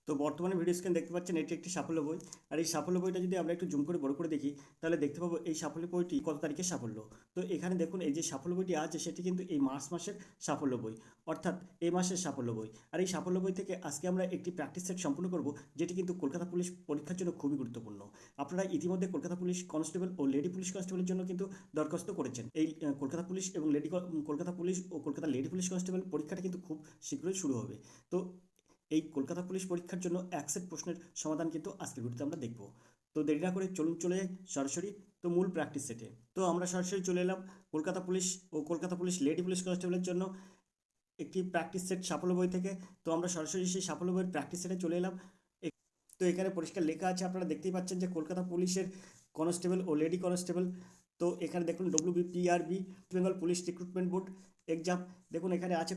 তো বর্তমানে video screen দেখতে পাচ্ছেন এটি একটি সাফল্য বই। আর এই সাফল্য বইটা যদি আমরা একটু জুম করে বড় করে দেখি তাহলে দেখতে পাবো এই সাফল্য বইটি কত তারিখের সাফল্য। তো এখানে দেখুন এই যে সাফল্য বইটি আছে সেটি কিন্তু এই মার্চ মাসের সাফল্য বই, অর্থাৎ এই মাসের সাফল্য বই। আর এই সাফল্য বই থেকে আজকে আমরা একটি প্র্যাকটিস সেট সম্পূর্ণ করব, যেটি কিন্তু কলকাতা পুলিশ পরীক্ষার জন্য খুবই গুরুত্বপূর্ণ। আপনারা ইতিমধ্যে কলকাতা পুলিশ কনস্টেবল ও লেডি পুলিশ কনস্টেবলের জন্য কিন্তু দরখাস্ত করেছেন। এই কলকাতা পুলিশ এবং কলকাতা পুলিশ ও কলকাতা লেডি পুলিশ কনস্টেবল পরীক্ষাটা কিন্তু খুব শীঘ্রই শুরু হবে। তো এই কলকাতা পুলিশ পরীক্ষার জন্য একসেট প্রশ্নের সমাধান কিন্তু আজকের ভিডিওতে আমরা দেখব। তো দেরি না করে চলুন চলে যাই সরাসরি তো মূল প্র্যাকটিস সেটে। তো আমরা সরাসরি চলে এলাম কলকাতা পুলিশ ও কলকাতা পুলিশ লেডি পুলিশ কনস্টেবলের জন্য একটি প্র্যাকটিস সেট সাফল্য বই থেকে। তো আমরা সরাসরি সেই সাফল্য বইয়ের প্র্যাকটিস সেটে চলে এলাম। তো এখানে পরিষ্কার লেখা আছে, আপনারা দেখতেই পাচ্ছেন যে কলকাতা পুলিশের কনস্টেবল ও লেডি কনস্টেবল। তো এখানে দেখুন WBPRB, Bengal police recruitment board exam. দেখুন এখানে আছে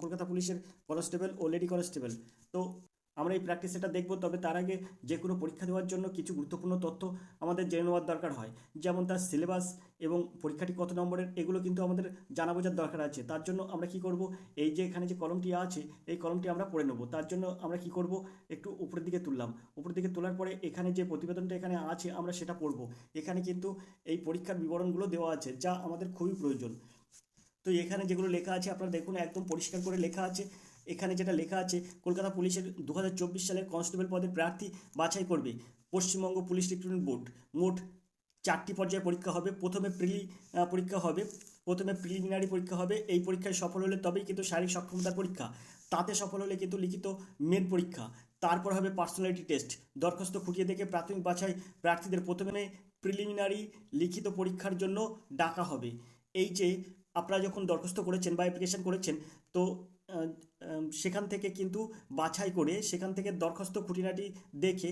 কলকাতা পুলিশের কনস্টেবল ও লেডি কনস্টেবল। তো আমরা এই প্র্যাকটিস সেটা দেখব, তবে তার আগে যে কোনো পরীক্ষা দেওয়ার জন্য কিছু গুরুত্বপূর্ণ তথ্য আমাদের জেনে নেওয়ার দরকার হয়, যেমন তার সিলেবাস এবং পরীক্ষাটি কত নম্বরের, এগুলো কিন্তু আমাদের জানা বোঝার দরকার আছে। তার জন্য আমরা কি করব, এই যে এখানে যে কলমটি আছে এই কলমটি আমরা পড়ে নেব। তার জন্য আমরা কি করব, একটু উপরের দিকে তুললাম। উপরের দিকে তোলার পরে এখানে যে প্রতিবেদনটা এখানে আছে আমরা সেটা পড়ব। এখানে কিন্তু এই পরীক্ষার বিবরণগুলো দেওয়া আছে, যা আমাদের খুবই প্রয়োজন। তো এখানে যেগুলো লেখা আছে আপনারা দেখুন একদম পরিষ্কার করে লেখা আছে। এখানে যেটা লেখা আছে, কলকাতা পুলিশের 2024 সালের কনস্টেবল পদের প্রার্থী বাছাই করবে পশ্চিমবঙ্গ পুলিশ রিক্রুটমেন্ট বোর্ড। মোট 4টি পর্যায়ে পরীক্ষা হবে। প্রথমে প্রিলিমিনারি পরীক্ষা হবে। এই পরীক্ষায় সফল হলে তবেই কিন্তু শারীরিক সক্ষমতার পরীক্ষা, তাতে সফল হলে কিন্তু লিখিত মেন পরীক্ষা, তারপর হবে পার্সোনালিটি টেস্ট। দরখাস্ত খুঁটিয়ে দেখে প্রাথমিক বাছাই প্রার্থীদের প্রথমে প্রিলিমিনারি লিখিত পরীক্ষার জন্য ডাকা হবে। এই যে আপনারা যখন দরখাস্ত করেছেন বা অ্যাপ্লিকেশন করেছেন, তো সেখান থেকে কিন্তু বাছাই করে সেখান থেকে দরখাস্ত খুঁটিনাটি দেখে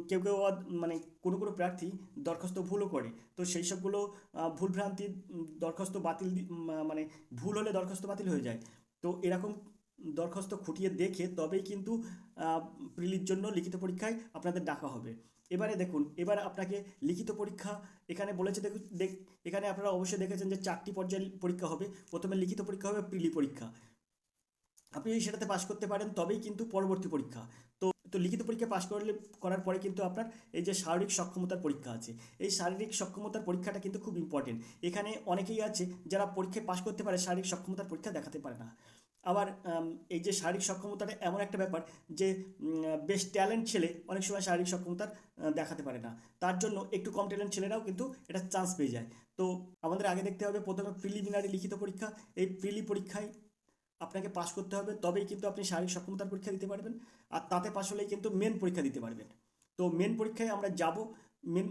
কেউ কেউ মানে কোনো প্রার্থী দরখাস্ত ভুলও করে। তো সেই সবগুলো ভুলভ্রান্তি দরখাস্ত বাতিল মানে ভুল হলে দরখাস্ত বাতিল হয়ে যায়। তো এরকম দরখাস্ত খুঁটিয়ে দেখে তবেই কিন্তু প্রিলির জন্য লিখিত পরীক্ষায় আপনাদের ডাকা হবে। এবারে দেখুন, এবার আপনাকে লিখিত পরীক্ষা এখানে বলেছে। এখানে আপনারা অবশ্যই দেখেছেন যে 4টি পর্যায়ে পরীক্ষা হবে। প্রথমে লিখিত পরীক্ষা হবে, প্রিলি পরীক্ষা। আপনি যদি সেটাতে পাশ করতে পারেন তবেই কিন্তু পরবর্তী পরীক্ষা। তো লিখিত পরীক্ষা পাশ করার পরে কিন্তু আপনার এই যে শারীরিক সক্ষমতার পরীক্ষা আছে, এই শারীরিক সক্ষমতার পরীক্ষাটা কিন্তু খুব ইম্পর্টেন্ট। এখানে অনেকেই আছে যারা পরীক্ষায় পাশ করতে পারে, শারীরিক সক্ষমতার পরীক্ষা দেখাতে পারে না। আবার এই যে শারীরিক সক্ষমতাটা এমন একটা ব্যাপার যে বেশ ট্যালেন্ট ছেলে অনেক সময় শারীরিক সক্ষমতার দেখাতে পারে না। তার জন্য একটু কম ট্যালেন্ট ছেলেরাও কিন্তু এটা চান্স পেয়ে যায়। তো আমাদের আগে দেখতে হবে প্রথমে প্রিলিমিনারি লিখিত পরীক্ষা। এই প্রিলি পরীক্ষায় আপনাকে পাশ করতে হবে, তবেই কিন্তু আপনি শারীরিক সক্ষমতার পরীক্ষা দিতে পারবেন। আর তাতে পাশ হলেই কিন্তু মেন পরীক্ষা দিতে পারবেন। তো মেন পরীক্ষায় আমরা যাব। মেন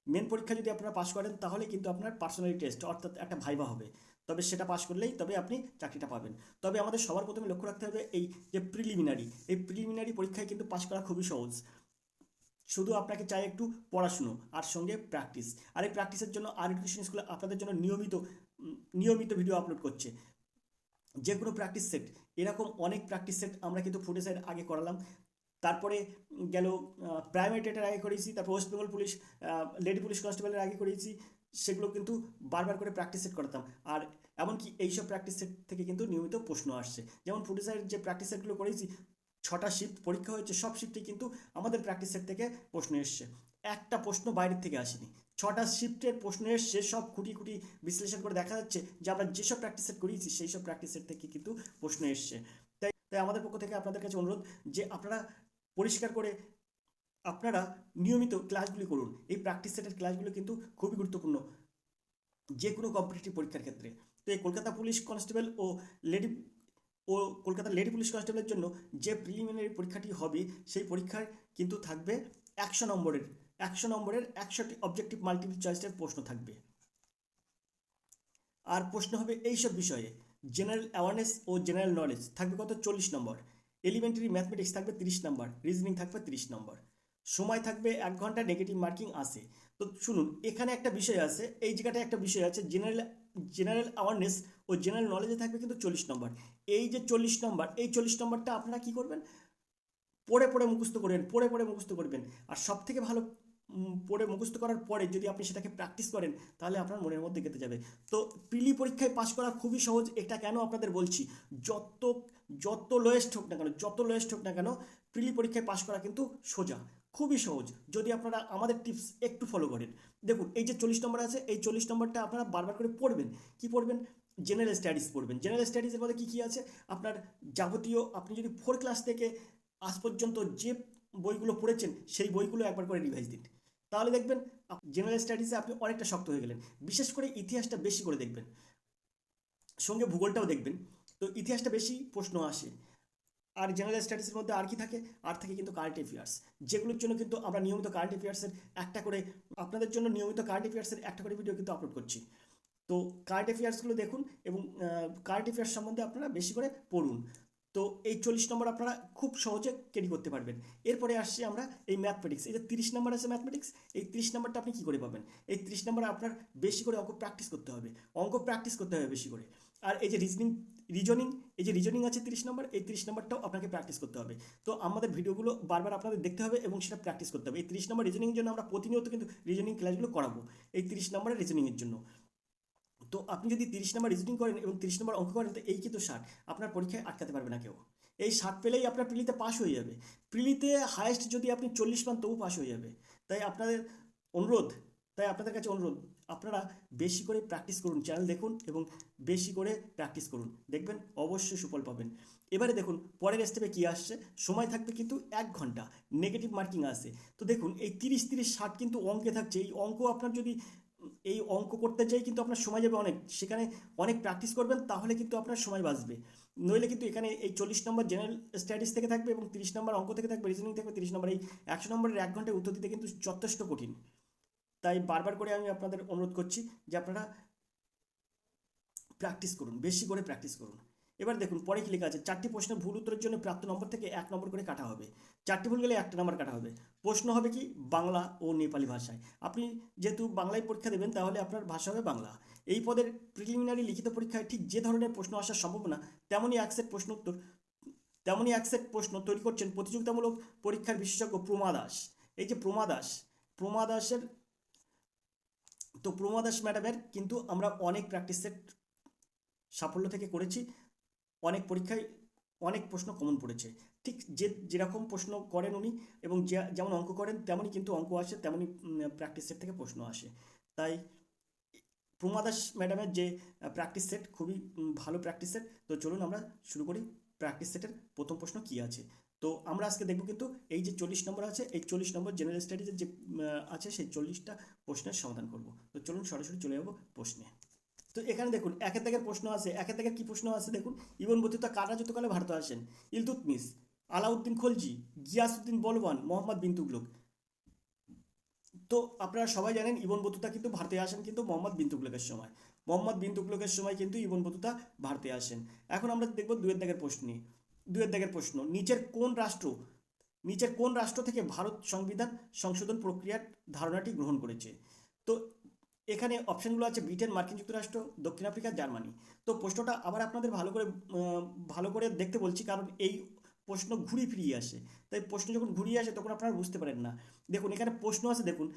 মেন পরীক্ষা যদি আপনারা পাশ করেন তাহলে কিন্তু আপনার পার্সোনালিটি টেস্ট অর্থাৎ একটা ভাইভা হবে। তবে সেটা পাশ করলেই তবে আপনি চাকরিটা পাবেন। তবে আমাদের সবার প্রথমে লক্ষ্য রাখতে হবে এই যে প্রিলিমিনারি পরীক্ষায় কিন্তু পাশ করা খুবই সহজ। শুধু আপনাকে চাই একটু পড়াশুনো আর সঙ্গে প্র্যাকটিস। আর এই প্র্যাকটিসের জন্য আর এডুকেশন স্কুলে আপনাদের জন্য নিয়মিত ভিডিও আপলোড করছে। যে কোনো প্র্যাকটিস সেট, এরকম অনেক প্র্যাকটিস সেট আমরা কিন্তু ফুটেজের আগে করালাম। তারপরে গেল প্রাইমারি টেটের আগে করেছি, তারপর West Bengal police lady police কনস্টেবলের আগে করেছি। সেগুলো কিন্তু বারবার করে প্র্যাকটিস সেট করতাম। আর এমনকি এইসব প্র্যাকটিস সেট থেকে কিন্তু নিয়মিত প্রশ্ন আসছে। যেমন ফুটেজের যে প্র্যাকটিস সেটগুলো করেছি, 6টা শিফট পরীক্ষা হয়েছে, সব শিফটে কিন্তু আমাদের প্র্যাকটিস সেট থেকে প্রশ্ন এসছে। একটা প্রশ্ন বাইরের থেকে আসেনি। 6টা শিফটের প্রশ্ন এসছে, সব খুঁটি বিশ্লেষণ করে দেখা যাচ্ছে যে আমরা যেসব প্র্যাকটিস সেট করিয়েছি সেই সব প্র্যাকটিস সেট থেকে কিন্তু প্রশ্ন এসছে। তাই আমাদের পক্ষ থেকে আপনাদের কাছে অনুরোধ যে আপনারা পরিষ্কার করে আপনারা নিয়মিত ক্লাসগুলি করুন। এই প্র্যাকটিস সেটের ক্লাসগুলো কিন্তু খুবই গুরুত্বপূর্ণ যে কোনো কম্পিটিটিভ পরীক্ষার ক্ষেত্রে। তো এই কলকাতা পুলিশ কনস্টেবল ও কলকাতা লেডি পুলিশ কনস্টেবলের জন্য যে প্রিলিমিনারি পরীক্ষাটি হবে, সেই পরীক্ষায় কিন্তু থাকবে 100 নম্বরের 100টি অবজেক্টিভ মাল্টিপল চয়েসের প্রশ্ন থাকবে। আর প্রশ্ন হবে এইসব বিষয়ে জেনারেল অ্যাওয়ারনেস ও জেনারেল নলেজ থাকবে কত, 40 নম্বর। এলিমেন্টারি ম্যাথমেটিক্স থাকবে 30 নম্বর। রিজনিং থাকবে 30 নম্বর। সময় থাকবে 1 ঘন্টা, নেগেটিভ মার্কিং আছে। তো শুনুন, এখানে একটা বিষয় আছে, এই জায়গাটায় একটা বিষয় আছে, জেনারেল অ্যাওয়ারনেস ও জেনারেল নলেজে থাকবে কিন্তু 40 নম্বর। এই যে 40 নম্বর, এই 40 নম্বরটা আপনারা কি করবেন, পড়ে মুখস্থ করবেন। আর সব থেকে ভালো পড়ে মুখস্থ করার পরে যদি আপনি সেটাকে প্র্যাকটিস করেন তাহলে আপনার মনের মধ্যে গেঁথে যাবে। তো প্রিলি পরীক্ষায় পাশ করা খুবই সহজ। এটা কেন আপনাদের বলছি, যত লোয়েস্ট হোক না কেন প্রিলি পরীক্ষায় পাশ করা কিন্তু সোজা, খুবই সহজ যদি আপনারা আমাদের টিপস একটু ফলো করেন। দেখুন এই যে 40 নম্বর আছে, এই 40 নম্বরটা আপনারা বারবার করে পড়বেন। কি পড়বেন? জেনারেল স্টাডিজ পড়বেন। জেনারেল স্টাডিজের মধ্যে কী কী আছে আপনার যাবতীয়, আপনি যদি 4 ক্লাস থেকে আজ পর্যন্ত যে বইগুলো পড়েছেন সেই বইগুলো একবার করে রিভাইজ দিন, তাহলে দেখবেন জেনারেল স্টাডিজে আপনি অনেকটা শক্ত হয়ে গেলেন। বিশেষ করে ইতিহাসটা বেশি করে দেখবেন, সঙ্গে ভূগোলটাও দেখবেন। তো ইতিহাসটা বেশি প্রশ্ন আসে। আর জেনারেল স্টাডিজের মধ্যে আর কি থাকে? আর থাকে কিন্তু কারেন্ট অ্যাফেয়ার্স, যেগুলোর জন্য কিন্তু আমরা নিয়মিত কারেন্ট অ্যাফেয়ার্সের একটা করে, আপনাদের জন্য নিয়মিত কারেন্ট অ্যাফেয়ার্সের একটা করে ভিডিও কিন্তু আপলোড করছি। তো কারেন্ট অ্যাফেয়ার্সগুলো দেখুন এবং কারেন্ট অ্যাফেয়ার্স সম্বন্ধে আপনারা বেশি করে পড়ুন। তো এই 40 নম্বর আপনারা খুব সহজে ক্যারি করতে পারবেন। এরপরে আসছি আমরা এই ম্যাথমেটিক্স। এই যে 30 নম্বর আছে ম্যাথমেটিক্স, এই 30 নম্বরটা আপনি কী করে পাবেন? এই 30 নম্বরে আপনার বেশি করে অঙ্ক প্র্যাকটিস করতে হবে, বেশি করে। আর এই যে রিজনিং, এই যে রিজনিং আছে 30 নম্বর, এই 30 নম্বরটাও আপনাকে প্র্যাকটিস করতে হবে। তো আমাদের ভিডিওগুলো বারবার আপনাদের দেখতে হবে এবং সেটা প্র্যাকটিস করতে হবে। এই 30 নম্বর রিজনিংয়ের জন্য আমরা প্রতিনিয়ত কিন্তু রিজনিং ক্লাসগুলো করাবো, এই 30 নম্বরের রিজনিংয়ের জন্য। তো আপনি যদি 30 নম্বর রিজনিং করেন এবং 30 নম্বর অঙ্ক করেন, তো এই কিন্তু 60, আপনার পরীক্ষায় আটকাতে পারবে না কেউ। এই 60 পেলেই আপনার প্রিলিতে পাস হয়ে যাবে। প্রিলিতে হায়েস্ট যদি আপনি 40 পান তবু পাস হয়ে যাবে। তাই আপনাদের আপনাদের কাছে অনুরোধ, আপনারা বেশি করে প্র্যাকটিস করুন, চ্যানেল দেখুন এবং বেশি করে প্র্যাকটিস করুন, দেখবেন অবশ্যই সুফল পাবেন। এবারে দেখুন পরের স্টেপে কী আসছে। সময় থাকবে কিন্তু 1 ঘন্টা, নেগেটিভ মার্কিং আসে। তো দেখুন এই 30-30-60 কিন্তু অঙ্কে থাকছে। এই অঙ্ক আপনার যদি এই অঙ্ক করতে যাই কিন্তু আপনার সময় যাবে অনেক, সেখানে অনেক প্র্যাকটিস করবেন, তাহলে কিন্তু আপনার সময় বাঁচবে। নইলে কিন্তু এখানে এই 40 নম্বর জেনারেল স্টাডিজ থেকে থাকবে এবং 30 নম্বর অঙ্ক থেকে থাকবে, রিজনিং থাকবে 30 নম্বর। এই 100 নম্বরের 1 ঘন্টায় উত্তর দিতে কিন্তু যথেষ্ট কঠিন। তাই বারবার করে আমি আপনাদের অনুরোধ করছি যে আপনারা প্র্যাকটিস করুন, বেশি করে প্র্যাকটিস করুন। এবার দেখুন পরে কি লেখা আছে। 4টি প্রশ্নের ভুল উত্তরের জন্য প্রাপ্ত নম্বর থেকে 1 নম্বর করে কাটা হবে। 4টি ভুল গেলে 1টা নম্বর কাটা হবে। প্রশ্ন হবে কি? বাংলা ও নেপালি ভাষায়। আপনি যেহেতু বাংলায় পরীক্ষা দেবেন, তাহলে আপনার ভাষা হবে বাংলা। এই পদের প্রিলিমিনারি লিখিত পরীক্ষায় ঠিক যে ধরনের প্রশ্ন আসার সম্ভাবনা, তেমনই এক সেট প্রশ্ন তৈরি করছেন প্রতিযোগিতামূলক পরীক্ষার বিশেষজ্ঞ প্রমা দাস। এই যে প্রমা দাসের, তো প্রমা দাস ম্যাডামের কিন্তু আমরা অনেক প্র্যাকটিস সেট সাফল্য থেকে করেছি। অনেক পরীক্ষায় অনেক প্রশ্ন কমন পড়েছে। ঠিক যেরকম প্রশ্ন করেন উনি এবং যেমন অঙ্ক করেন তেমনই কিন্তু অঙ্ক আসে, তেমনই প্র্যাকটিস সেট থেকে প্রশ্ন আসে। তাই প্রমা দাস ম্যাডামের যে প্র্যাকটিস সেট খুবই ভালো প্র্যাকটিস সেট। তো চলুন আমরা শুরু করি প্র্যাকটিস সেটের প্রথম প্রশ্ন কী আছে। তো আমরা আজকে দেখব কিন্তু এই যে 40 নম্বর আছে, এই 40 নম্বর জেনারেল স্টাডিজের যে আছে সেই 40টা প্রশ্নের সমাধান করব। তো চলুন সরাসরি চলে যাবো প্রশ্নে। তো এখানে দেখুন একের দাগের প্রশ্ন আছে। একের দাগের কী প্রশ্ন আছে দেখুন। ইবন বতুতা কার রাজত্বকালে ভারতে আসেন? ইলতুৎমিশ, আলাউদ্দিন খলজি, গিয়াসউদ্দিন বলবান, মোহাম্মদ বিন তুগলক। তো আপনারা সবাই জানেন ইবন বতুতা কিন্তু ভারতে আসেন কিন্তু মোহাম্মদ বিন তুগলকের সময় কিন্তু ইবন বতুতা ভারতে আসেন। এখন আমরা দেখব দুয়ের দাগের প্রশ্ন। নিচের কোন রাষ্ট্র থেকে ভারত সংবিধান সংশোধন প্রক্রিয়ার ধারণাটি গ্রহণ করেছে? তো এখানে অপশানগুলো আছে ব্রিটেন, মার্কিন যুক্তরাষ্ট্র, দক্ষিণ আফ্রিকা, জার্মানি। তো প্রশ্নটা আবার আপনাদের ভালো করে দেখতে বলছি, কারণ এই প্রশ্ন ঘুরিয়ে ফিরিয়ে আসে। তাই প্রশ্ন যখন ঘুরিয়ে আসে তখন আপনারা বুঝতে পারেন না। দেখুন এখানে প্রশ্ন আছে, দেখুন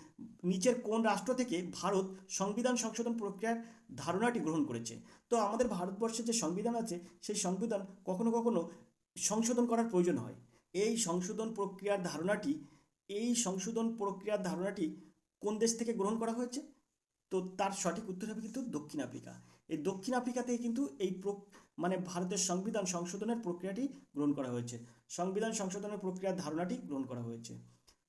নিচের কোন রাষ্ট্র থেকে ভারত সংবিধান সংশোধন প্রক্রিয়ার ধারণাটি গ্রহণ করেছে? তো আমাদের ভারতবর্ষের যে সংবিধান আছে সেই সংবিধান কখনো কখনো সংশোধন করার প্রয়োজন হয়। এই সংশোধন প্রক্রিয়ার ধারণাটি কোন দেশ থেকে গ্রহণ করা হয়েছে? তো তার সঠিক উত্তর হবে কিন্তু দক্ষিণ আফ্রিকা। এই দক্ষিণ আফ্রিকা থেকে কিন্তু ভারতের সংবিধান সংশোধনের প্রক্রিয়াটি গ্রহণ করা হয়েছে, সংবিধান সংশোধনের প্রক্রিয়ার ধারণাটি গ্রহণ করা হয়েছে।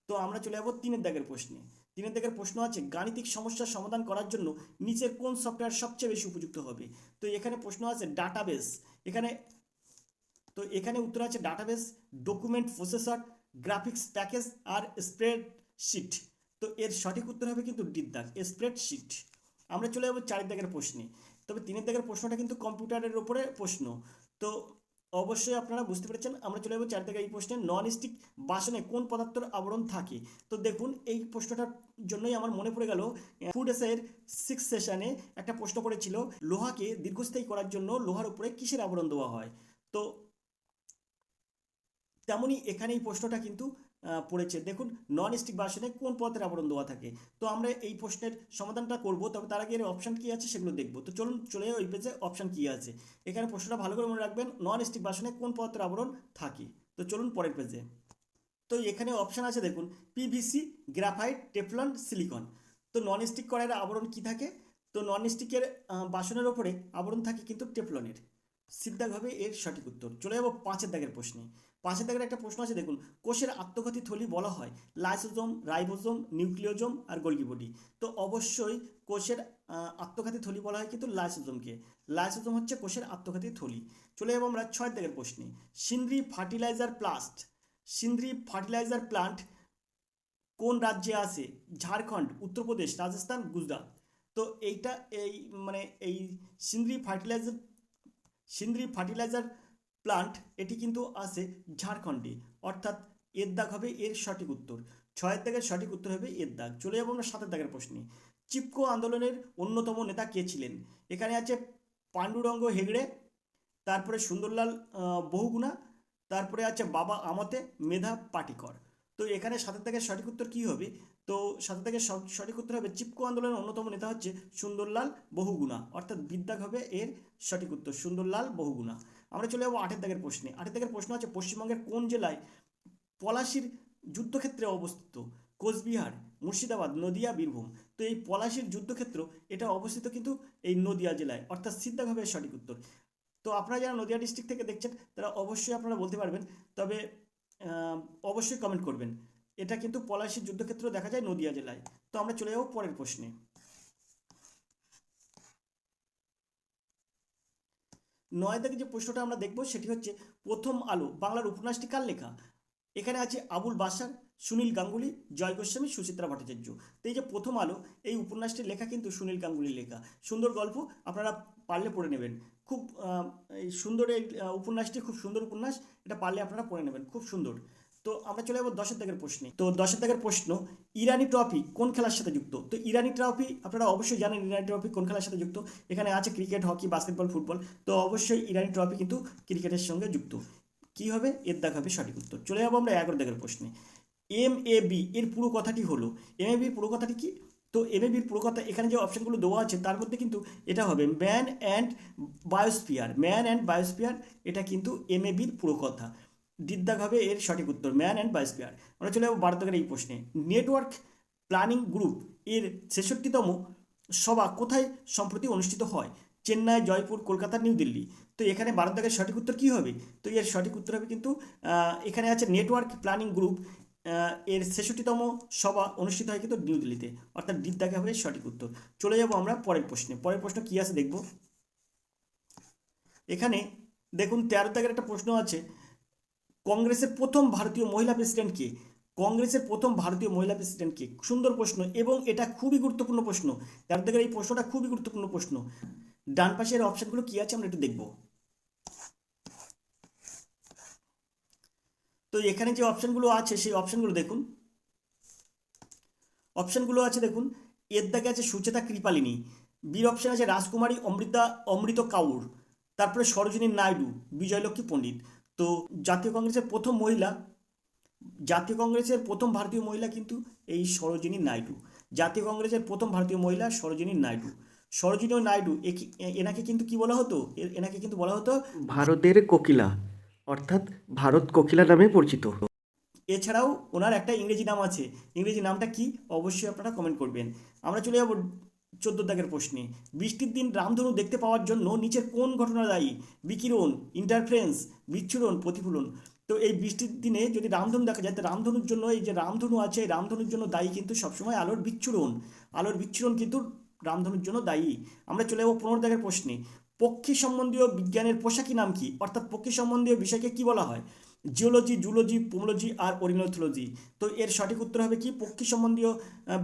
তো আমরা চলে যাবো 3 দাগের প্রশ্নে। 3 দাগের প্রশ্ন আছে গাণিতিক সমস্যার সমাধান করার জন্য নিচের কোন সফটওয়্যার সবচেয়ে বেশি উপযুক্ত হবে? তো এখানে প্রশ্ন আছে ডাটাবেস। এখানে উত্তর আছে database, document processor, graphics package আর স্প্রেডশিট। তো এর সঠিক উত্তর হবে কিন্তু ডির দাগ, স্প্রেডশিট। আমরা চলে যাবো 4 দাগের প্রশ্নে। তবে 3 দাগের প্রশ্নটা কিন্তু কম্পিউটারের উপরে প্রশ্ন। তো অবশ্যই আপনারা বুঝতে পেরেছেন। আমরা চলে যাবো 4 দাগের এই প্রশ্নে। নন স্টিক বাসনে কোন পদার্থের আবরণ থাকে? তো দেখুন এই প্রশ্নটার জন্যই আমার মনে পড়ে গেল ফুড এসের 6 সেশনে একটা প্রশ্ন পড়েছিল, লোহাকে দীর্ঘস্থায়ী করার জন্য লোহার উপরে কিসের আবরণ দেওয়া হয়? তো তেমনই এখানে এই প্রশ্নটা কিন্তু পড়েছে। দেখুন নন স্টিক বাসনে কোন পদার্থের আবরণ দেওয়া থাকে? তো আমরা এই প্রশ্নের সমাধানটা করব, তবে তার আগে এর অপশান কী আছে সেগুলো দেখব। তো চলুন চলে যাই ওই পেজে অপশান কী আছে। এখানে প্রশ্নটা ভালো করে মনে রাখবেন, নন স্টিক বাসনে কোন পদার্থের আবরণ থাকে। তো চলুন পরের পেজে। তো এখানে অপশান আছে দেখুন, পিভিসি, গ্রাফাইট, টেফলন, সিলিকন। তো নন স্টিক কড়াইয়ের আবরণ কি থাকে? তো নন স্টিকের বাসনের ওপরে আবরণ থাকে কিন্তু টেফলনের। সিদ্ধাগ হবে এর সঠিক উত্তর। চলে যাবো 5-এর দাগের প্রশ্নে। 5-এর দাগের একটা প্রশ্ন আছে দেখুন, কোষের আত্মঘাতী থলি বলা হয় লাইসোজোম, রাইবোজোম, নিউক্লিওজোম আর গোলগি বডি। তো অবশ্যই কোষের আত্মঘাতী থলি বলা হয় কিন্তু লাইসোজোমকে। লাইসোজোম হচ্ছে কোষের আত্মঘাতী থলি। চলে যাবো আমরা 6-এর দাগের প্রশ্নে। সিন্দ্রি ফার্টিলাইজার প্লান্ট কোন রাজ্যে আছে? ঝাড়খণ্ড, উত্তরপ্রদেশ, রাজস্থান, গুজরাট। তো এইটা এই সিন্দ্রি ফার্টিলাইজার প্লান্ট এটি কিন্তু আছে ঝাড়খণ্ডে, অর্থাৎ এর দাগ হবে এর সঠিক উত্তর। 6-এর দাগের সঠিক উত্তর হবে এর দাগ। চলে যাবো আমরা 7-এর দাগের প্রশ্নে। চিপকো আন্দোলনের অন্যতম নেতা কে ছিলেন? এখানে আছে পাণ্ডুরঙ্গ হেগড়ে, তারপরে সুন্দরলাল বহুগুণা, তারপরে আছে বাবা আমতে, মেধা পাটিকর। তো এখানে 7-এর দাগের সঠিক উত্তর কী হবে? তো 7-এর দাগের সঠিক উত্তর হবে চিপকো আন্দোলনের অন্যতম নেতা হচ্ছে সুন্দরলাল বহুগুণা, অর্থাৎ বিদ্যাগ হবে এর সঠিক উত্তর, সুন্দরলাল বহুগুণা। আমরা চলে যাবো 8-এর দাগের প্রশ্নে। 8-এর দাগের প্রশ্ন আছে পশ্চিমবঙ্গের কোন জেলায় পলাশির যুদ্ধক্ষেত্রে অবস্থিত? কোচবিহার, মুর্শিদাবাদ, নদিয়া, বীরভূম। তো এই পলাশির যুদ্ধক্ষেত্র এটা অবস্থিত কিন্তু এই নদিয়া জেলায়, অর্থাৎ সিদ্ধাগ হবে এর সঠিক উত্তর। তো আপনারা যারা নদিয়া ডিস্ট্রিক্ট থেকে দেখছেন তারা অবশ্যই আপনারা বলতে পারবেন, তবে অবশ্যই কমেন্ট করবেন। এটা কিন্তু পলাশির যুদ্ধক্ষেত্র দেখা যায় নদিয়া জেলায়। তো আমরা চলে যাবো পরের প্রশ্নে। 9 থেকে যে প্রশ্নটা আমরা দেখব সেটি হচ্ছে প্রথম আলো বাংলার উপন্যাসটি কার লেখা? এখানে আছে আবুল বাশার, সুনীল গাঙ্গুলি, জয় গোস্বামী, সুচিত্রা ভট্টাচার্য। তো এই যে প্রথম আলো এই উপন্যাসটির লেখা কিন্তু সুনীল গাঙ্গুলির লেখা। সুন্দর গল্প, আপনারা পারলে পড়ে নেবেন। খুব এই সুন্দর এই উপন্যাসটি খুব সুন্দর উপন্যাস, এটা পারলে আপনারা পড়ে নেবেন, খুব সুন্দর। তো আমরা চলে যাবো 10-এর দাগের প্রশ্নে। তো 10-এর দাগের প্রশ্ন, ইরানি ট্রফি কোন খেলার সাথে যুক্ত? তো ইরানি ট্রফি আপনারা অবশ্যই জানেন ইরানি ট্রফি কোন খেলার সাথে যুক্ত। এখানে আছে ক্রিকেট, হকি, বাস্কেটবল, ফুটবল। তো অবশ্যই ইরানি ট্রফি কিন্তু ক্রিকেটের সঙ্গে যুক্ত। কি হবে? এর দাগ হবে সঠিক উত্তর। চলে যাবো আমরা 11 দাগের প্রশ্নে। MAB এর পুরো কথাটি হলো, MAB এর পুরো কথাটি কি? তো MAB এর পুরো কথা এখানে যে অপশনগুলো দেওয়া আছে তার মধ্যে কিন্তু এটা হবে ম্যান অ্যান্ড বায়োস্ফিয়ার। এটা কিন্তু MAB এর পুরো কথা। দিদ্দাগ হবে এর সঠিক উত্তর, ম্যান অ্যান্ড বায়োস্ফিয়ার। আমরা চলে যাবো 12 দাগের এই প্রশ্নে। নেটওয়ার্ক প্ল্যানিং গ্রুপ এর 66তম সভা কোথায় সম্প্রতি অনুষ্ঠিত হয়? চেন্নাই, জয়পুর, কলকাতা, নিউ দিল্লি। তো এখানে 12 দাগের সঠিক উত্তর কী হবে? তো এর সঠিক উত্তর হবে কিন্তু এখানে আছে নেটওয়ার্ক প্ল্যানিং গ্রুপ এর 66তম সভা অনুষ্ঠিত হয় কিন্তু নিউ দিল্লিতে, অর্থাৎ দিদ্দাগে হবে সঠিক উত্তর। চলে যাব আমরা পরের প্রশ্নে। পরের প্রশ্ন কী আছে দেখব। এখানে দেখুন 13 দাগের একটা প্রশ্ন আছে, কংগ্রেসের প্রথম ভারতীয় মহিলা প্রেসিডেন্ট কে? কংগ্রেসের প্রথম ভারতীয় মহিলা প্রেসিডেন্ট কে? সুন্দর প্রশ্ন এবং এটা খুবই গুরুত্বপূর্ণ প্রশ্ন। 13 দাগের এই প্রশ্নটা খুবই গুরুত্বপূর্ণ প্রশ্ন। ডান পাশের অপশনগুলো কি আছে আমরা একটু দেখব। তো এখানে যে অপশনগুলো আছে সেই অপশনগুলো দেখুন। অপশনগুলো আছে দেখুন, এর দাগে আছে সুচেতা কৃপালিনী, বীর অপশন আছে রাজকুমারী অমৃত কাউর, তারপরে সরোজিনী নাইডু, বিজয়লক্ষ্মী পণ্ডিত। তো জাতীয় কংগ্রেসের প্রথম ভারতীয় মহিলা কিন্তু এই সরোজিনী নাইডু। জাতীয় কংগ্রেসের প্রথম ভারতীয় মহিলা সরোজিনী নাইডু। সরোজিনী নাইডু এনাকে কিন্তু কি বলা হতো? এনাকে কিন্তু বলা হতো ভারতের কোকিলা, অর্থাৎ ভারত কোকিলা নামে পরিচিত। এছাড়াও ওনার একটা ইংরেজি নাম আছে, ইংরেজি নামটা কি অবশ্যই আপনারা কমেন্ট করবেন। আমরা চলে যাব 14 দাগের প্রশ্নে। বৃষ্টির দিন রামধনু দেখতে পাওয়ার জন্য নিচের কোন ঘটনা দায়ী? বিকিরণ, ইন্টারফারেন্স, বিচ্ছুরণ, প্রতিফলন। তো এই বৃষ্টির দিনে যদি রামধনু দেখা যায় তো রামধনুর জন্য এই যে রামধনু আছে এই রামধনুর জন্য দায়ী কিন্তু সবসময় আলোর বিচ্ছুরণ কিন্তু রামধনুর জন্য দায়ী। আমরা চলে যাব 15 দাগের প্রশ্নে। পক্ষী সম্বন্ধীয় বিজ্ঞানের পোশাকি নাম কি? অর্থাৎ পক্ষী সম্বন্ধীয় বিষয়কে কি বলা হয়? জিওলজি, জুলজি, পোমোলজি আর অরিনিথোলজি। তো এর সঠিক উত্তর হবে কি? পক্ষী সম্বন্ধীয়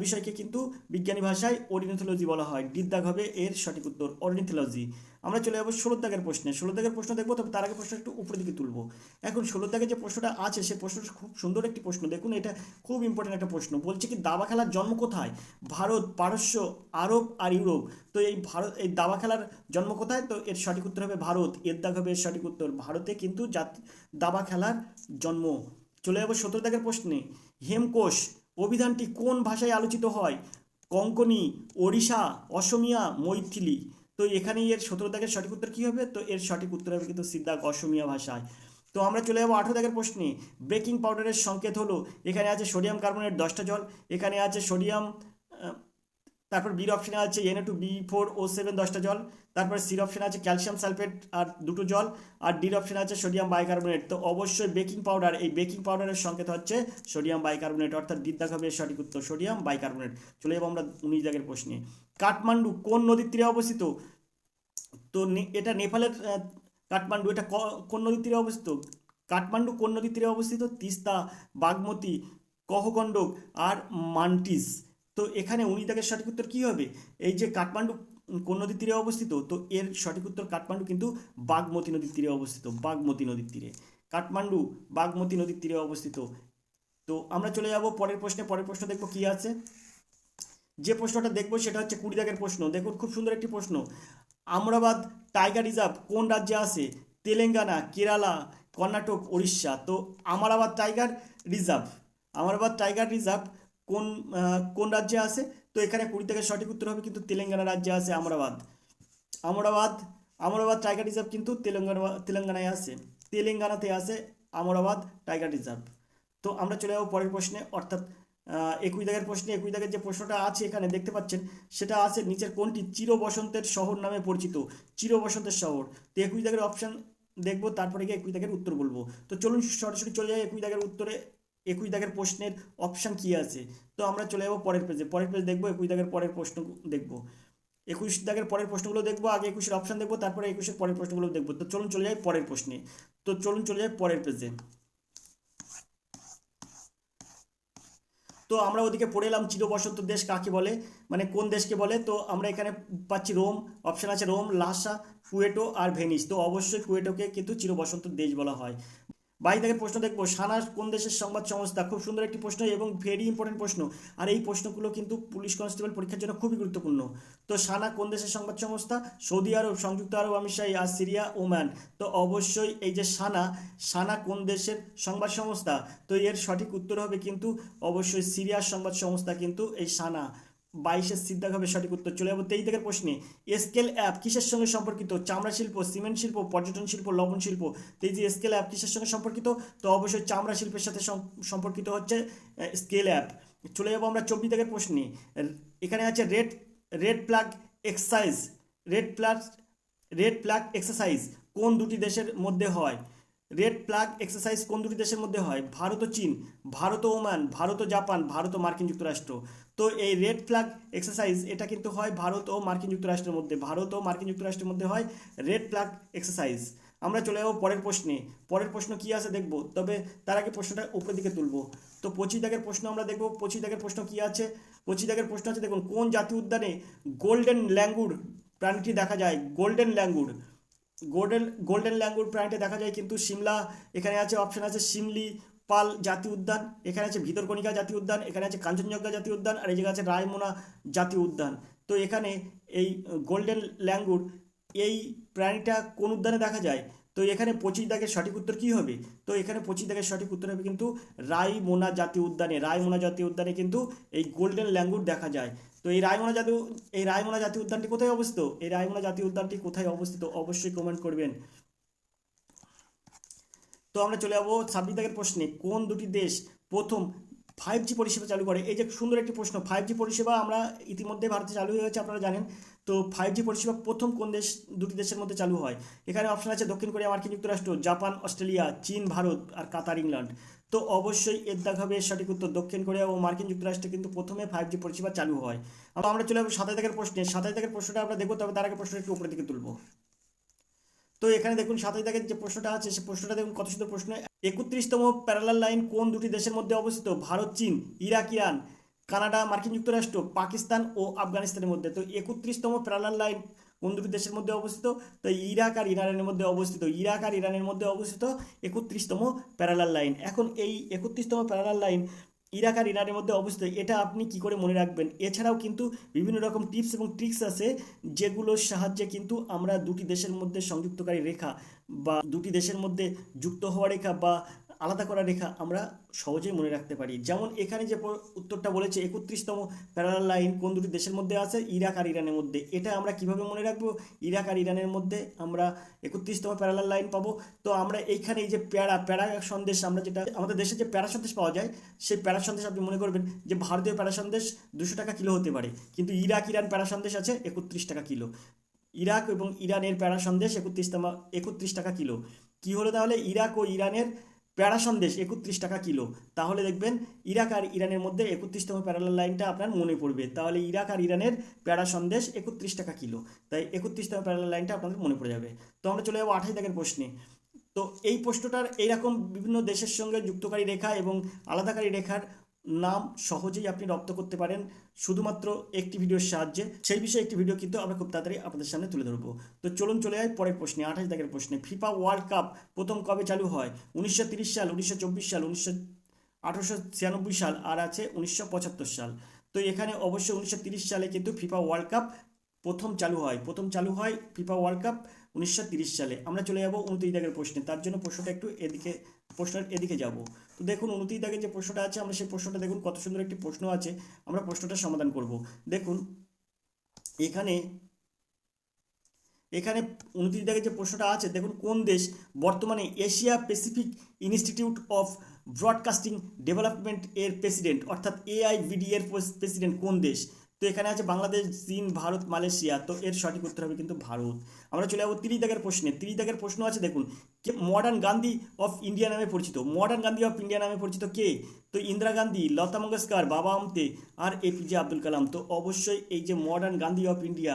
বিষয়কে কিন্তু বিজ্ঞানী ভাষায় অরিনিথোলজি বলা হয়। দিদ্দাগ হবে এর সঠিক উত্তর, অরিনিথোলজি। আমরা চলে যাবো 16 দাগের প্রশ্নে। 16 দাগের প্রশ্ন দেখবো, তবে তার আগে প্রশ্ন একটু উপরের দিকে তুলবো। এখন 16 দাগের যে প্রশ্নটা আছে সে প্রশ্নটা খুব সুন্দর একটি প্রশ্ন। দেখুন এটা খুব ইম্পর্টেন্ট একটা প্রশ্ন। বলছে কি দাবা খেলার জন্ম কোথায়? ভারত, পারস্য, আরব আর ইউরোপ। তো এই দাবা খেলার জন্ম কোথায়? তো এর সঠিক উত্তর হবে ভারত। এর দাগ হবে এর সঠিক উত্তর, ভারতে কিন্তু দাবা খেলার জন্ম। চলে যাবো 17 দাগের প্রশ্নে। হেমকোষ অভিধানটি কোন ভাষায় আলোচিত হয়? কোঙ্কনি, ওড়িশা, অসমিয়া, মৈথিলি। তো এখানে এর 17 দাগের সঠিক উত্তর কী হবে? তো এর সঠিক উত্তর হবে কিন্তু সিদ্ধাক অসমিয়া ভাষায়। তো আমরা চলে যাবো 18 দাগের প্রশ্নে। বেকিং পাউডারের সংকেত হলো, এখানে আছে সোডিয়াম কার্বনেট 10টা জল, এখানে আছে সোডিয়াম, তারপর বির অপশানে আছে Na2B4O7 10টা জল, তারপর সির অপশানে আছে ক্যালসিয়াম সালফেট আর 2টো জল, আর ডির অপশানে আছে সোডিয়াম বাইকার্বনেট। তো অবশ্যই বেকিং পাউডার, এই বেকিং পাউডারের সংকেত হচ্ছে সোডিয়াম বাইকার্বনেট, অর্থাৎ ডির দাগ হবে সঠিক উত্তর, সোডিয়াম বাইকার্বনেট। চলে যাবো আমরা 19 দাগের প্রশ্নে। কাঠমান্ডু কোন নদীর তীরে অবস্থিত? তো এটা নেপালের কাঠমান্ডু, এটা কোন নদীর তীরে অবস্থিত? কাঠমান্ডু কোন নদীর তীরে অবস্থিত? তিস্তা, বাগমতী, কহগণ্ডক আর মান্টিস। তো এখানে 19 দাগের সঠিক উত্তর কী হবে? এই যে কাঠমান্ডু কোন নদীর তীরে অবস্থিত, তো এর সঠিক উত্তর কাঠমান্ডু কিন্তু বাগমতী নদীর তীরে অবস্থিত, বাগমতী নদীর তীরে। কাঠমান্ডু বাগমতী নদীর তীরে অবস্থিত। তো আমরা চলে যাব পরের প্রশ্নে। পরের প্রশ্ন দেখবো কী আছে। যে প্রশ্নটা দেখবো সেটা হচ্ছে 20 দাগের প্রশ্ন। দেখুন খুব সুন্দর একটি প্রশ্ন। আমরাবাদ টাইগার রিজার্ভ কোন রাজ্যে আছে? তেলেঙ্গানা, কেরালা, কর্ণাটক, উড়িষ্যা। তো আমরাবাদ টাইগার রিজার্ভ, আমরাবাদ টাইগার রিজার্ভ কোন কোন রাজ্যে আছে? তো এখানে 20 দাগের সঠিক উত্তর হবে কিন্তু তেলেঙ্গানা রাজ্যে আছে আমরাবাদ। আমরাবাদ আমরাবাদ টাইগার রিজার্ভ কিন্তু তেলেঙ্গানায় আছে, তেলেঙ্গানাতে আছে আমরাবাদ টাইগার রিজার্ভ। তো আমরা চলে যাবো পরের প্রশ্নে, অর্থাৎ 21 দাগের প্রশ্নে। 21 দাগের যে প্রশ্নটা আছে এখানে দেখতে পাচ্ছেন, সেটা আছে নিচের কোনটি চির বসন্তের শহর নামে পরিচিত? চির বসন্তের শহর। তো 21 দাগের অপশান দেখবো, তারপরে গিয়ে 21 দাগের উত্তর বলবো। তো চলুন সরাসরি চলে যাই 21 দাগের উত্তরে। 21 দাগের প্রশ্নের অপশান কী আছে? তো আমরা চলে যাবো পরের পেজে। পরের পেজ দেখবো, 21 দাগের পরের প্রশ্ন দেখবো। 21 দাগের পরের প্রশ্নগুলো দেখবো, আগে 21-এর অপশান দেখবো, তারপরে 21-এর পরের প্রশ্নগুলো দেখবো। তো চলুন চলে যাই পরের প্রশ্নে। তো চলুন চলে যাই পরের পেজে। তো আমরা ওদিকে পড়ে এলাম চিরবসন্ত দেশ কাকে বলে, মানে কোন দেশকে বলে। তো আমরা এখানে পাচ্ছি রোম, অপশান আছে রোম, লাসা, কুয়েটো আর ভেনিস। তো অবশ্যই কুয়েটোকে কিন্তু চিরবসন্ত দেশ বলা হয়। 22 দাগের প্রশ্ন দেখবো, সানা কোন দেশের সংবাদ সংস্থা? খুব সুন্দর একটি প্রশ্ন এবং ভেরি ইম্পর্টেন্ট প্রশ্ন, আর এই প্রশ্নগুলো কিন্তু পুলিশ কনস্টেবল পরীক্ষার জন্য খুবই গুরুত্বপূর্ণ। তো সানা কোন দেশের সংবাদ সংস্থা? সৌদি আরব, সংযুক্ত আরব আমিরশাহী আর সিরিয়া, ওমান। তো অবশ্যই এই যে সানা, সানা কোন দেশের সংবাদ সংস্থা? তো এর সঠিক উত্তর হবে কিন্তু অবশ্যই সিরিয়ার সংবাদ সংস্থা কিন্তু এই সানা। 22-এর সিদ্ধাক হবে সঠিক উত্তর। চলে যাবো 23 দাগের প্রশ্নে। স্কেল অ্যাপ কিসের সঙ্গে সম্পর্কিত? চামড়া শিল্প, সিমেন্ট শিল্প, পর্যটন শিল্প, লবণ শিল্প। তো এই যে স্কেল অ্যাপ কিসের সঙ্গে সম্পর্কিত? তো অবশ্যই চামড়া শিল্পের সাথে সম্পর্কিত হচ্ছে স্কেল অ্যাপ। চলে যাবো আমরা 24 দাগের প্রশ্নে। এখানে আছে red red flag exercise, red flag red flag exercise কোন দুটি দেশের মধ্যে হয়? রেড ফ্ল্যাগ এক্সারসাইজ কোন দুটি দেশের মধ্যে হয়? ভারত ও চীন, ভারত ও ওমান, ভারত ও জাপান, ভারত ও মার্কিন যুক্তরাষ্ট্র। তো এই রেড ফ্ল্যাগ এক্সারসাইজ এটা কিন্তু হয় ভারত ও মার্কিন যুক্তরাষ্ট্রের মধ্যে, ভারত ও মার্কিন যুক্তরাষ্ট্রের মধ্যে হয় রেড ফ্ল্যাগ এক্সারসাইজ। আমরা চলে যাবো পরের প্রশ্নে। পরের প্রশ্ন কী আছে দেখবো, তবে তার আগে প্রশ্নটা উপরের দিকে তুলবো। তো 25 দাগের প্রশ্ন আমরা দেখবো। 25 দাগের প্রশ্ন কী আছে? 25 দাগের প্রশ্ন আছে দেখুন, কোন জাতীয় উদ্যানে গোল্ডেন ল্যাঙ্গুর প্রাণীটি দেখা যায়? গোল্ডেন ল্যাঙ্গুর, গোল্ডেন ল্যাঙ্গুর প্রাণীটা দেখা যায় কিন্তু সিমলা। এখানে আছে অপশান আছে সিমলি পাল জাতীয় উদ্যান, এখানে আছে ভিতরকণিকা জাতীয় উদ্যান, এখানে আছে কাঞ্চনজঙ্ঘা জাতীয় উদ্যান, আর এই জায়গায় আছে রায়মোনা জাতীয় উদ্যান। তো এখানে এই গোল্ডেন ল্যাঙ্গুর এই প্রাণীটা কোন উদ্যানে দেখা যায়? তো এখানে 25 দাগের সঠিক উত্তর কী হবে? তো এখানে 25 দাগের সঠিক উত্তর হবে কিন্তু রায়মোনা জাতীয় উদ্যানে, রায়মোনা জাতীয় উদ্যানে কিন্তু এই গোল্ডেন ল্যাঙ্গুর দেখা যায়। তো এই রায়মোনা জাতীয় উদ্যানটি কোথায় অবস্থিত? এই রায়মোনা জাতীয় উদ্যানটি কোথায় অবস্থিত অবশ্যই কমেন্ট করবেন। তো আমরা চলে যাবো 26 দাগের প্রশ্নে। কোন দুটি দেশ প্রথম 5G পরিষেবা চালু করে? এই যে সুন্দর একটি প্রশ্ন। 5G পরিষেবা আমরা ইতিমধ্যে ভারতে চালু হয়ে গেছে, আপনারা জানেন। তো 5G পরিষেবা প্রথম কোন দুটি দেশের মধ্যে চালু হয়? এখানে অপশান আছে দক্ষিণ কোরিয়া, মার্কিন যুক্তরাষ্ট্র, জাপান, অস্ট্রেলিয়া, চীন, ভারত আর কাতার, ইংল্যান্ড। তো অবশ্যই এর দাগ হবে সঠিক উত্তর, দক্ষিণ কোরিয়া ও মার্কিন যুক্তরাষ্ট্রে কিন্তু প্রথমে 5G পরিষেবা চালু হয়। আমরা চলে যাবো 27 দাগের প্রশ্নে। 27 দাগের প্রশ্নটা আমরা দেখবো, তবে তার আগে প্রশ্নটা একটু উপরের দিকে তুলবো। তো এখানে দেখুন 27 দাগের যে প্রশ্নটা আছে, সে প্রশ্নটা দেখুন কত সুন্দর প্রশ্ন। 31তম প্যারালাল লাইন কোন দুটি দেশের মধ্যে অবস্থিত? ভারত, চীন, ইরাক, ইরান, কানাডা, মার্কিন যুক্তরাষ্ট্র, পাকিস্তান ও আফগানিস্তানের মধ্যে। তো 31তম প্যারালাল লাইন কোন দুটি দেশের মধ্যে অবস্থিত? তো ইরাক আর ইরানের মধ্যে অবস্থিত, ইরাক আর ইরানের মধ্যে অবস্থিত 31তম প্যারালাল লাইন। এখন এই 31তম প্যারালাল লাইন ইরাক আর ইরানের মধ্যে অবস্থিত, এটা আপনি কি করে মনে রাখবেন? এছাড়াও কিন্তু বিভিন্ন রকম টিপস এবং ট্রিক্স আছে, যেগুলোর সাহায্যে কিন্তু আমরা দুটি দেশের মধ্যে সংযুক্তকারী রেখা বা দুটি দেশের মধ্যে যুক্ত হওয়া রেখা বা আলাদা করা রেখা আমরা সহজেই মনে রাখতে পারি। যেমন এখানে যে উত্তরটা বলেছে 31তম প্যারালাল লাইন কোন দুটি দেশের মধ্যে আছে, ইরাক আর ইরানের মধ্যে। এটা আমরা কিভাবে মনে রাখবো? ইরাক আর ইরানের মধ্যে আমরা 31তম প্যারালাল লাইন পাবো। তো আমরা এইখানে এই যে প্যারা সন্দেশ, আমরা যেটা আমাদের দেশে যে প্যারা সন্দেশ পাওয়া যায়, সেই প্যারা সন্দেশ আপনি মনে করবেন যে ভারতীয় প্যারা সন্দেশ 200 টাকা কিলো হতে পারে, কিন্তু ইরাক ইরান প্যারা সন্দেশ আছে 31 টাকা কিলো। ইরাক এবং ইরানের প্যারা সন্দেশ 31 টাকা কিলো। কি হলো তাহলে? ইরাক ও ইরানের প্যারা সন্দেশ 31 টাকা কিলো। তাহলে দেখবেন ইরাক আর ইরানের মধ্যে 31তম প্যারালাল লাইনটা আপনার মনে পড়বে। তাহলে ইরাক আর ইরানের প্যারা সন্দেশ 31 টাকা কিলো, তাই 31তম প্যারালাল লাইনটা আপনাদের মনে পড়ে যাবে। তো আমরা চলে যাবো 28 দাগের প্রশ্নে। তো এই প্রশ্নটার এইরকম বিভিন্ন দেশের সঙ্গে যুক্তকারী রেখা এবং আলাদাকারী রেখার নাম সহজেই আপনি রপ্ত করতে পারেন শুধুমাত্র একটি ভিডিওর সাহায্যে। সেই বিষয়ে একটি ভিডিও কিন্তু আমরা খুব তাড়াতাড়ি আপনাদের সামনে তুলে ধরবো। তো চলুন চলে যাই পরের প্রশ্নে, 28 দাগের প্রশ্নে। ফিফা ওয়ার্ল্ড কাপ প্রথম কবে চালু হয়? 1930 সাল, 1924 সাল, 1896 সাল, আর আছে 1975 সাল। তো এখানে অবশ্যই 1930 সালে কিন্তু ফিফা ওয়ার্ল্ড কাপ প্রথম চালু হয় ফিফা ওয়ার্ল্ড কাপ 1930 সালে। আমরা চলে যাবো 29 দাগের প্রশ্নে। তার জন্য প্রশ্নটা একটু প্রশ্নের এদিকে যাব। তো দেখুন 29 দাগের যে প্রশ্নটা আছে, আমরা সেই প্রশ্নটা দেখুন, কত সুন্দর একটি প্রশ্ন আছে। আমরা প্রশ্নটা সমাধান করব। দেখুন এখানে 29 দাগের যে প্রশ্নটা আছে, দেখুন কোন দেশ বর্তমানে Asia Pacific institute of broadcasting development এর প্রেসিডেন্ট, অর্থাৎ AIBD এর প্রেসিডেন্ট কোন দেশ? তো এখানে আছে বাংলাদেশ, চীন, ভারত, মালয়েশিয়া। তো এর সঠিক উত্তর হবে কিন্তু ভারত। আমরা চলে যাবো 30 দাগের প্রশ্নে। 30 দাগের প্রশ্ন আছে, দেখুন মডার্ন গান্ধী অফ ইন্ডিয়া নামে পরিচিত কে? তো ইন্দিরা গান্ধী, লতা মঙ্গেশকর, বাবা আমতে আর APJ আব্দুল কালাম। তো অবশ্যই এই যে মডার্ন গান্ধী অফ ইন্ডিয়া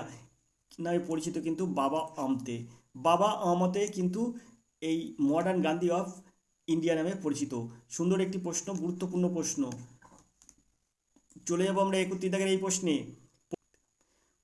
নামে পরিচিত কিন্তু বাবা আমতে কিন্তু এই মডার্ন গান্ধী অফ ইন্ডিয়া নামে পরিচিত। সুন্দর একটি প্রশ্ন, গুরুত্বপূর্ণ প্রশ্ন। চলে যাবো আমরা 31 দাগের এই প্রশ্নে।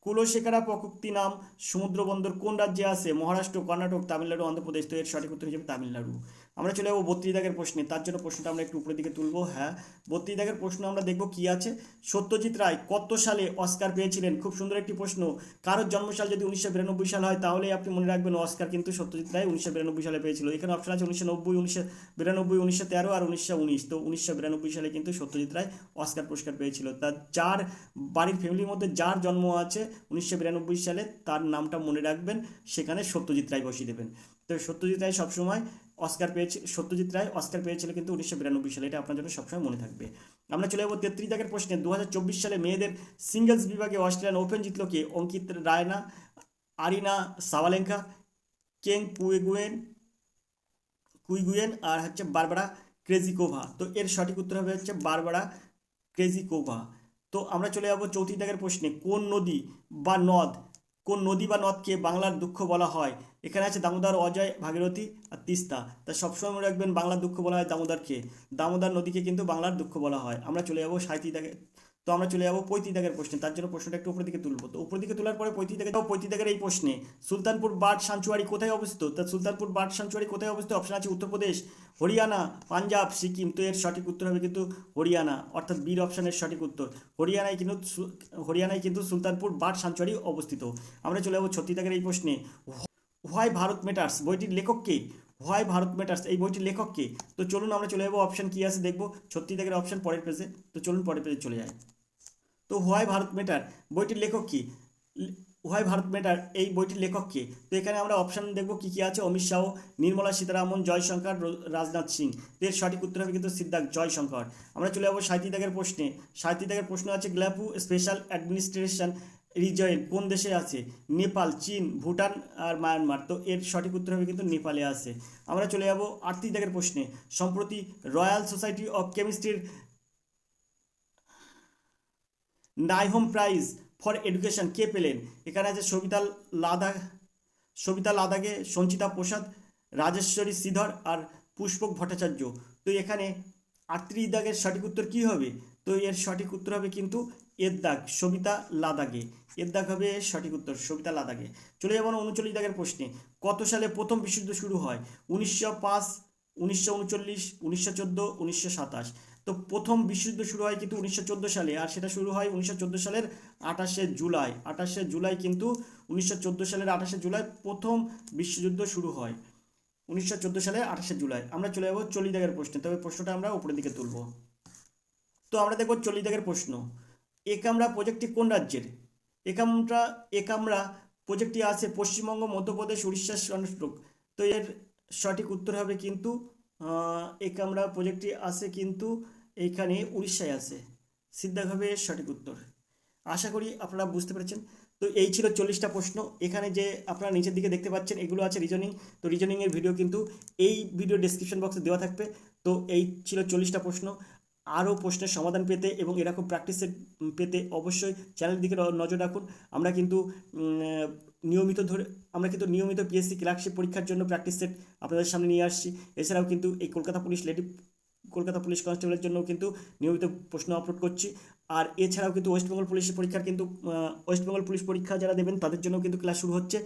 কুলশেখরা প্রকৃতি নাম সমুদ্র বন্দর কোন রাজ্যে আছে? মহারাষ্ট্র, কর্ণাটক, তামিলনাড়ু, অন্ধ্রপ্রদেশ। তো এর সঠিক উত্তর হিসেবে তামিলনাড়ু। আমরা চলে যাবো 32 দাগের প্রশ্নে। তার জন্য প্রশ্নটা আমরা একটু উপরের দিকে তুলবো। হ্যাঁ, 32 দাগের প্রশ্ন আমরা দেখবো কি আছে। সত্যজিৎ রায় কত সালে অস্কার পেয়েছিলেন? খুব সুন্দর একটি প্রশ্ন। কারোর জন্মসাল যদি 1992 সাল হয়, তাহলে আপনি মনে রাখবেন অস্কার কিন্তু সত্যজিৎ রায় 1992 সালে পেয়েছিল। এখানে অপশন আছে 1990, 1992, 1913 আর 1919। তো 1992 সালে কিন্তু সত্যজিৎ রায় অস্কার পুরস্কার পেয়েছিল। তার যার বাড়ির ফ্যামিলির মধ্যে যার জন্ম আছে 1992 সালে, তার নামটা মনে রাখবেন, সেখানে সত্যজিৎ রায় বসিয়ে দেবেন। তো সত্যজিৎ রায় অস্কার পেয়েছিল কিন্তু 1992 সালে, এটা আপনার জন্য সবসময় মনে থাকবে। আমরা চলে যাবো 33 দাগের প্রশ্নে। 2024 সালে মেয়েদের সিঙ্গেলস বিভাগে অস্ট্রেলিয়ান ওপেন জিতল কে? অঙ্কিত রায়না, আরিনা সাবালেঙ্কা, কেং কুইগুয়েন আর হচ্ছে বারবারা ক্রেজিকোভা। তো এর সঠিক উত্তর হবে হচ্ছে বারবারা ক্রেজিকোভা। তো আমরা চলে যাবো 34 দাগের প্রশ্নে। কোন নদী বা নদকে বাংলার দুঃখ বলা হয়? এখানে আছে দামোদর, অজয়, ভাগীরথী আর তিস্তা। তা সবসময় মনে রাখবেন বাংলার দুঃখ বলা হয় দামোদর নদীকে কিন্তু বাংলার দুঃখ বলা হয়। আমরা চলে যাবো 37 দাগে। তো আমরা চলে যাবো 35 দাগের প্রশ্নে। তার জন্য প্রশ্নটা একটু উপরের দিকে তুলবো। তো উপরের দিকে তোলার পরে 35 দাগের এই প্রশ্নে, সুলতানপুর বার্ড স্যাংচুয়ারি কোথায় অবস্থিত? তা সুলতানপুর বার্ড স্যাংচুয়ারি কোথায় অবস্থিত? অপশন আছে উত্তরপ্রদেশ, হরিয়ানা, পাঞ্জাব, সিকিম। তো এর সঠিক উত্তর হবে কিন্তু হরিয়ানা, অর্থাৎ বীর অপশনের সঠিক উত্তর। হরিয়ানায় কিন্তু সুলতানপুর বার্ড স্যাংচুয়ারি অবস্থিত। আমরা চলে যাবো 36 দাগের এই প্রশ্নে। হোয়াই ভারত ম্যাটার্স বইটির লেখক কে? এই বইটির লেখক কে? তো চলুন আমরা চলে যাবো, অপশন কি আছে দেখবো। 36 দাগের অপশন পরের পেজে। তো চলুন পরের পেজে চলে যায়। তো হোয়াই ভারত ম্যাটার বইটির লেখক কি? এই বইটির লেখক কে? তো এখানে আমরা অপশন দেখবো কি কি আছে। অমিত শাহ, নির্মলা সীতারামন, জয়শঙ্কর, রাজনাথ সিং। এর সঠিক উত্তর হবে কিন্তু সিদ্ধার্থ জয়শঙ্কর। আমরা চলে যাবো 37 দাগের প্রশ্নে। 37 দাগের প্রশ্ন আছে, গ্ল্যাপু স্পেশাল অ্যাডমিনিস্ট্রেশন রিজন কোন দেশে আছে? নেপাল, চীন, ভুটান আর মায়ানমার। তো এর সঠিক উত্তর হবে কিন্তু নেপালে আছে। আমরা চলে যাবো 38 দাগের প্রশ্নে। সম্প্রতি রয়্যাল সোসাইটি অফ কেমিস্ট্রির নাইহোম প্রাইজ ফর এডুকেশন কে পেলেন? এখানে আছে সবিতা লাদাগে, সঞ্চিতা প্রসাদ, রাজেশ্বরী শ্রীধর আর পুষ্পক ভট্টাচার্য। তো এখানে 38 দাগের সঠিক উত্তর কি হবে? তো এর সঠিক উত্তর হবে কিন্তু এর দাগ, সবিতা লাদাগে। এর দাগ হবে সঠিক উত্তর, সবিতা লাদাগে। চলে যাবো 39 দাগের প্রশ্নে। কত সালে প্রথম বিশ্বযুদ্ধ শুরু হয়? 1905, 1939, 1914, 1927। তো প্রথম বিশ্বযুদ্ধ শুরু হয় কিন্তু 1914 সালে, আর সেটা শুরু হয় 1914 সালের 28শে জুলাই কিন্তু 1914 সালের 28শে জুলাই প্রথম বিশ্বযুদ্ধ শুরু হয়। 1914 সালে 28শে জুলাই। আমরা চলে যাবো 40 দাগের প্রশ্নে, তবে প্রশ্নটা আমরা উপরের দিকে তুলব। তো আমরা দেখব 40 দাগের প্রশ্ন, একামরা প্রজেক্টটি কোন রাজ্যের? একামরা প্রজেক্টটি আছে পশ্চিমবঙ্গ, মধ্যপ্রদেশ, উড়িষ্যা, কর্ণাটক। তো এর সঠিক উত্তর হবে কিন্তু একামরা প্রজেক্টটি আছে কিন্তু এইখানে উড়িষ্যায় আছে, সিদ্ধাভাবে এর সঠিক উত্তর। আশা করি আপনারা বুঝতে পেরেছেন। তো এই ছিল 40টা প্রশ্ন। এখানে যে আপনারা নিচের দিকে দেখতে পাচ্ছেন এগুলো আছে রিজনিং। তো রিজনিংয়ের ভিডিও কিন্তু এই ভিডিও ডেসক্রিপশন বক্সে দেওয়া থাকবে। তো এই ছিল 40টা প্রশ্ন। আরও প্রশ্নের সমাধান পেতে এবং এরকম প্র্যাকটিস সেট পেতে অবশ্যই চ্যানেলের দিকে নজর রাখুন। আমরা কিন্তু নিয়মিত পিএসসি ক্লার্কশিপ পরীক্ষার জন্য প্র্যাকটিস সেট আপনাদের সামনে নিয়ে আসছি। এছাড়াও কিন্তু এই কলকাতা পুলিশ কনস্টেবলের জন্য কিন্তু নিয়মিত প্রশ্ন আপলোড করছি। আর এছাড়াও কিন্তু ওয়েস্টবেঙ্গল পুলিশ পরীক্ষা যারা দেবেন তাদের জন্য কিন্তু ক্লাস শুরু হচ্ছে।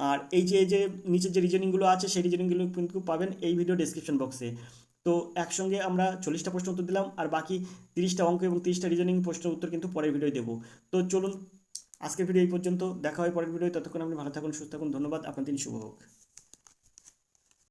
আর এই যে নিচের যে রিজনিংগুলো আছে সেই রিজনিংগুলো কিন্তু পাবেন এই ভিডিও ডেসক্রিপশন বক্সে। তো একসঙ্গে আমরা 40টা প্রশ্ন উত্তর দিলাম, আর বাকি 30টা অঙ্ক এবং 30টা রিজনিং প্রশ্নের উত্তর কিন্তু পরের ভিডিওয় দেবো। তো চলুন আজকের ভিডিও এই পর্যন্ত, দেখা হয় পরের ভিডিও। ততক্ষণ আপনি ভালো থাকুন, সুস্থ থাকুন। ধন্যবাদ, আপনার দিন শুভ হোক।